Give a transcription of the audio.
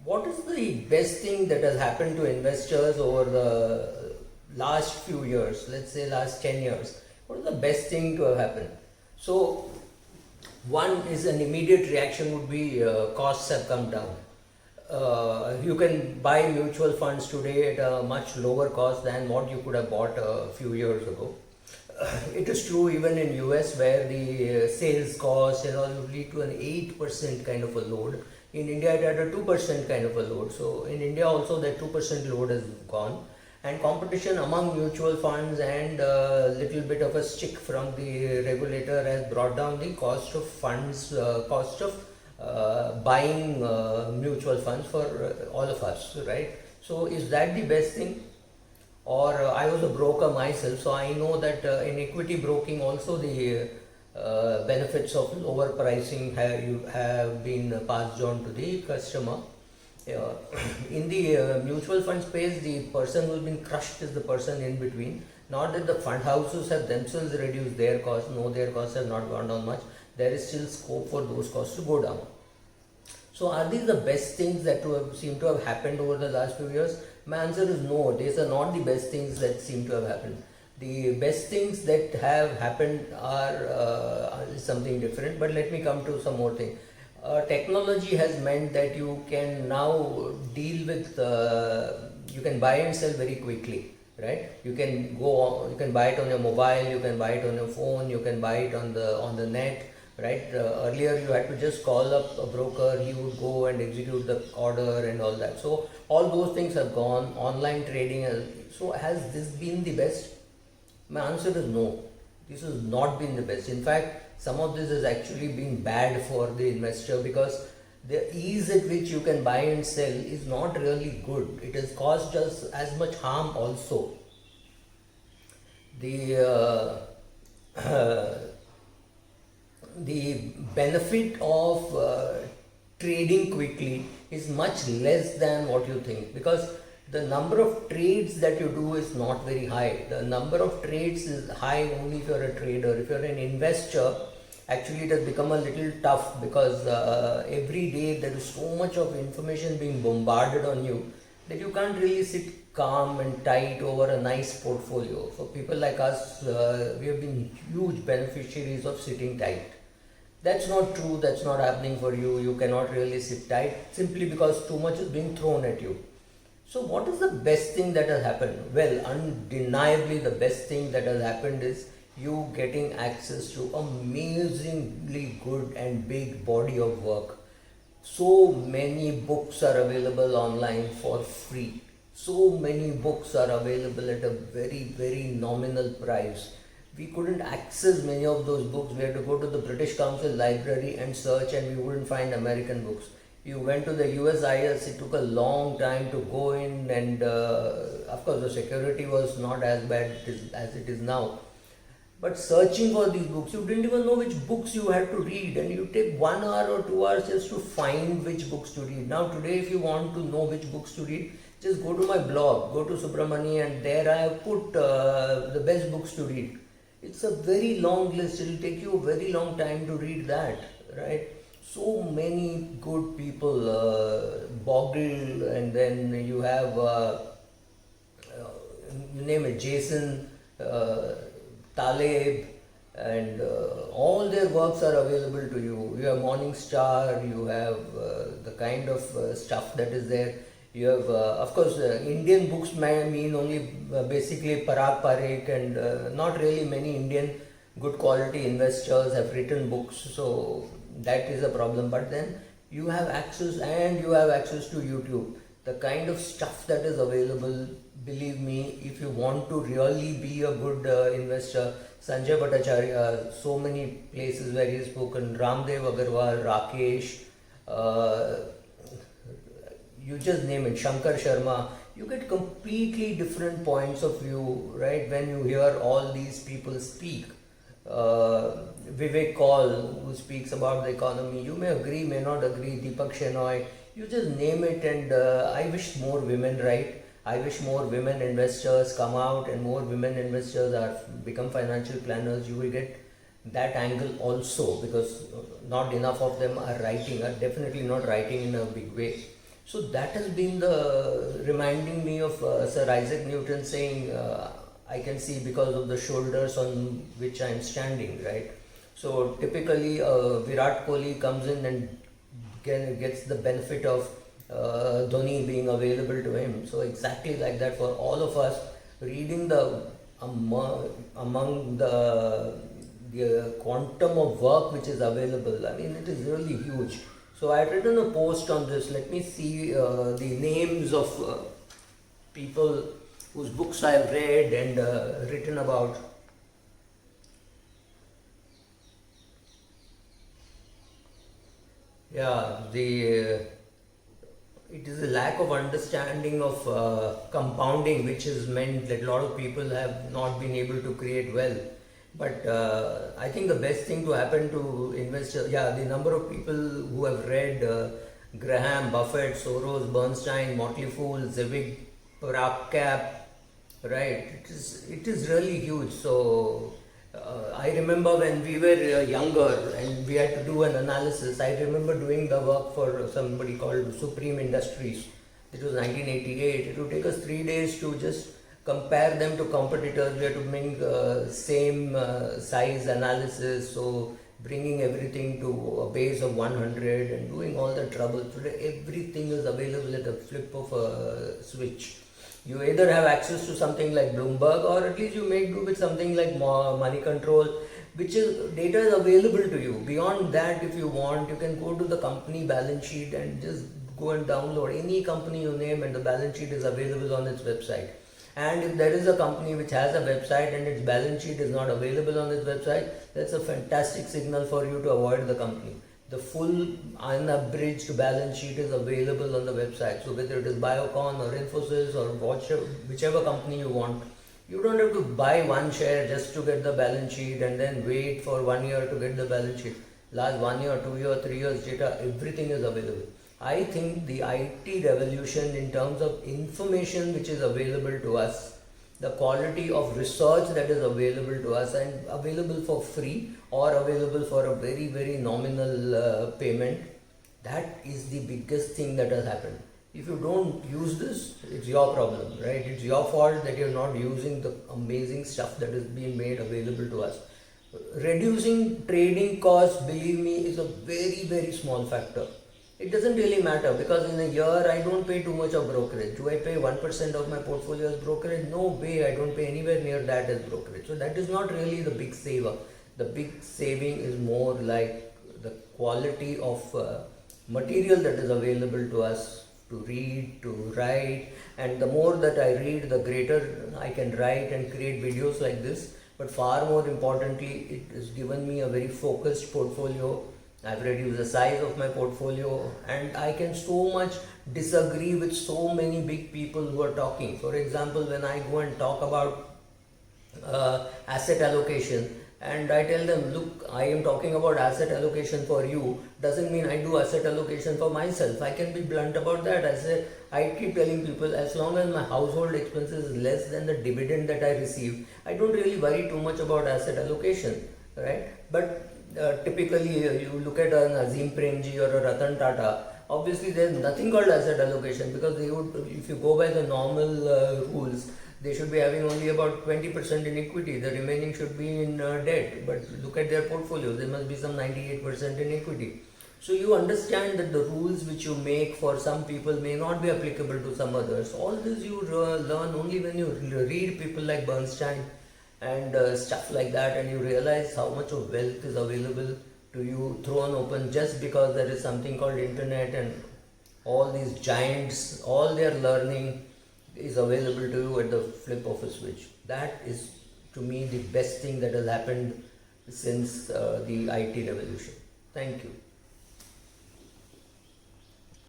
what is the best thing that has happened to investors over the last few years, let's say last 10 years? What is the best thing to have happened? So one is an immediate reaction would be costs have come down. You can buy mutual funds today at a much lower cost than what you could have bought a few years ago. It is true even in US, where the sales cost and all would lead to an 8% kind of a load. In India it had a 2% kind of a load. So in India also that 2% load has gone, and competition among mutual funds and a little bit of a stick from the regulator has brought down the cost of funds, cost of buying mutual funds for all of us, right? So is that the best thing? Or I was a broker myself, so I know that in equity broking also the benefits of lower pricing have been passed on to the customer. In the mutual fund space, the person who has been crushed is the person in between. Not that the fund houses have themselves reduced their costs, no, their costs have not gone down much. There is still scope for those costs to go down. So are these the best things that seem to have happened over the last few years? My answer is no, these are not the best things that seem to have happened. The best things that have happened are something different, but let me come to some more things. Technology has meant that you can now deal with, you can buy and sell very quickly, right? You can you can buy it on your mobile, you can buy it on your phone, you can buy it on the net, right? Earlier you had to just call up a broker, he would go and execute the order and all that. So all those things have gone, online trading. So has this been the best? My answer is no. This has not been the best. In fact, some of this has actually been bad for the investor, because the ease at which you can buy and sell is not really good. It has caused us as much harm also. The benefit of trading quickly is much less than what you think, because the number of trades that you do is not very high. The number of trades is high only if you're a trader. If you're an investor, actually it has become a little tough, because every day there is so much of information being bombarded on you that you can't really sit calm and tight over a nice portfolio. For people like us, we have been huge beneficiaries of sitting tight. That's not true, that's not happening for you. You cannot really sit tight simply because too much is being thrown at you. So what is the best thing that has happened? Well, undeniably the best thing that has happened is you getting access to amazingly good and big body of work. So many books are available online for free. So many books are available at a very, very nominal price. We couldn't access many of those books. We had to go to the British Council library and search, and we wouldn't find American books. You went to the USIS, it took a long time to go in, and of course the security was not as bad as it is now. But searching for these books, you didn't even know which books you had to read, and you take 1 hour or 2 hours just to find which books to read. Now today, if you want to know which books to read, just go to my blog, go to Subramani, and there I have put the best books to read. It's a very long list, it will take you a very long time to read that, right? So many good people, Bogle, and then you have, you name it, Jason, Taleb, and all their works are available to you. You have Morningstar, you have the kind of stuff that is there. You have, of course, Indian books may mean only basically Parag Parikh, and not really many Indian good quality investors have written books. So that is a problem. But then you have access, and you have access to YouTube. The kind of stuff that is available, believe me, if you want to really be a good investor, Sanjay Bhattacharya, so many places where he has spoken, Ramdev Agarwal, Rakesh, you just name it, Shankar Sharma, you get completely different points of view, right, when you hear all these people speak. Vivek Kaul, who speaks about the economy, you may agree, may not agree, Deepak Shenoy, you just name it. And I wish more women write. I wish more women investors come out, and more women investors become financial planners. You will get that angle also, because not enough of them are writing, are definitely not writing in a big way. So that has been the reminding me of Sir Isaac Newton saying, I can see because of the shoulders on which I am standing, right? So typically, Virat Kohli comes in and gets the benefit of Dhoni being available to him. So exactly like that for all of us, reading the among the quantum of work which is available. I mean, it is really huge. So I had written a post on this. Let me see the names of people whose books I have read and written about. Yeah, it is a lack of understanding of compounding which has meant that a lot of people have not been able to create wealth. But I think the best thing to happen to investors, yeah, the number of people who have read Graham, Buffett, Soros, Bernstein, Motley Fool, Zivig, Prapcap, right? It is really huge. So I remember when we were younger and we had to do an analysis. I remember doing the work for somebody called Supreme Industries. It was 1988. It would take us 3 days to just compare them to competitors. We had to make same size analysis. So bringing everything to a base of 100 and doing all the trouble. Today everything is available at the flip of a switch. You either have access to something like Bloomberg, or at least you make do with something like Money Control, which is data is available to you. Beyond that, if you want, you can go to the company balance sheet and just go and download any company you name, and the balance sheet is available on its website. And if there is a company which has a website and its balance sheet is not available on its website, that's a fantastic signal for you to avoid the company. The full unabridged balance sheet is available on the website. So whether it is Biocon or Infosys or whichever company you want, you don't have to buy one share just to get the balance sheet and then wait for 1 year to get the balance sheet. Last 1 year, 2 year, 3 years data, everything is available. I think the IT revolution in terms of information which is available to us, the quality of research that is available to us and available for free or available for a very, very nominal payment, that is the biggest thing that has happened. If you don't use this, it's your problem, right? It's your fault that you're not using the amazing stuff that is being made available to us. Reducing trading costs, believe me, is a very, very small factor. It doesn't really matter because in a year I don't pay too much of brokerage. Do I pay 1% of my portfolio as brokerage? No way, I don't pay anywhere near that as brokerage. So that is not really the big saver. The big saving is more like the quality of material that is available to us to read, to write, and the more that I read, the greater I can write and create videos like this. But far more importantly, it has given me a very focused portfolio. I've reduced the size of my portfolio and I can so much disagree with so many big people who are talking. For example, when I go and talk about asset allocation and I tell them, look, I am talking about asset allocation for you, doesn't mean I do asset allocation for myself. I can be blunt about that. I keep telling people, as long as my household expenses is less than the dividend that I receive, I don't really worry too much about asset allocation, right? But typically you look at an Azim Premji or a Ratan Tata, obviously there is nothing called asset allocation because they would, if you go by the normal rules, they should be having only about 20% in equity, the remaining should be in debt. But look at their portfolios, there must be some 98% in equity. So you understand that the rules which you make for some people may not be applicable to some others. All this you learn only when you read people like Bernstein and stuff like that, and you realize how much of wealth is available to you thrown open just because there is something called internet, and all these giants, all their learning is available to you at the flip of a switch. That is to me the best thing that has happened since the IT revolution. Thank you.